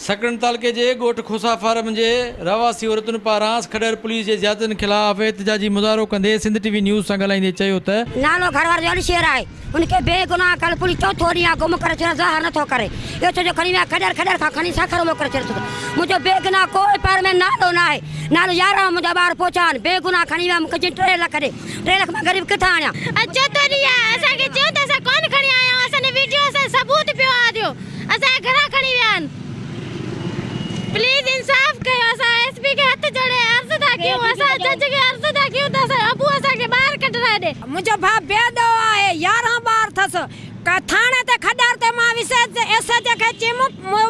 सकरन तालुके जे ॻोठ खोसा फार्म जे रवासी औरतुनि पारां खडर पुलिस जे ज़ियादतियुनि ख़िलाफ़ एहतिजाजी मुज़ाहिरो कंदे सिंध टीवी न्यूज़ सां ॻाल्हाईंदे चयो त नालो घरवार जो शेर आहे उनखे बेगुनाह कल पुलिस चौथो ॾींहुं गुम करे छॾियो ज़ाहिर नथो करे इहो छो जो खणी विया खडर खां खणी साखर मोकिले छॾियो मुंहिंजो बेगुनाह कोई पार में नालो न आहे नालो यारहं मुंहिंजा ॿार पहुचा आहिनि बेगुनाह खणी विया मूंखे 3 लख ॾे 3 लख मां ग़रीब किथां आणियां चौथो ॾींहुं आहे असांखे चयो त असां कोन खणी आया आहियूं असांजे वीडियो सां सबूत पियो आहे ॾियो असांजे घरां खणी विया आहिनि प्लीज इंसाफ कयो असां एसपी के हथ जोड़े अर्ज़ था कयूं असां जज के अर्ज़ था कयूं त असां अबू असांखे ॿाहिरि कढाए ॾे मुंहिंजो भाउ बेदो आहे 11 ॿार अथसि थाणे ते खडर ते मां विशेष एसएच खे चयमि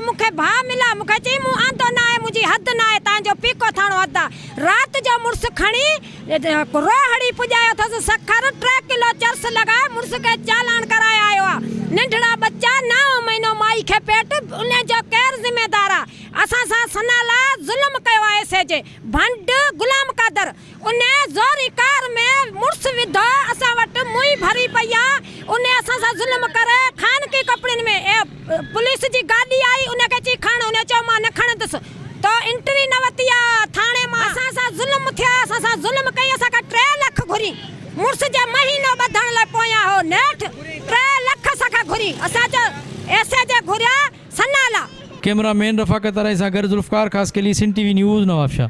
मूंखे भाउ मिला मूंखे चई मूं आंदो न आहे मुंहिंजी हद न आहे तव्हांजो पीको थाणो हद आहे राति जो मुड़ुसु खणी रोहड़ी पुॼायो अथसि सखर 3 किलो चर्स लॻाए मुड़ुस खे चालान कराए आयो आहे नंढड़ा बच्चा 9 महीनो माई खे पेट उन जो केरु ज़िम्मेदार आहे असां सां सनाला ज़ुल्म कयो आहे एसएच भंड गुलाम कादर उन ज़ोरी कार में मुड़ुस विधो असां वटि मुई भरी पई आहे उन असां सां ज़ुल्म करे खानगी कपिड़नि में पुलिस जी गाॾी आई उनखे चई खण उन चयो मां न खणंदुसि तो एंट्री न वरिती आहे थाणे मां असां सां ज़ुल्म थिया असां सां ज़ुल्म कई असांखां 3 लख घुरी मुड़ुस जे महीनो ॿधण लाइ पोयां हो नेठि 3 लख असांखां घुरी असां ऐसे जे घुरिया सनाला कैमरामैन रफ़ाकत राय सां गॾु ज़ुल्फ़कार ख़ासि के लिए सिंध टीवी न्यूज़ नवाबशाह।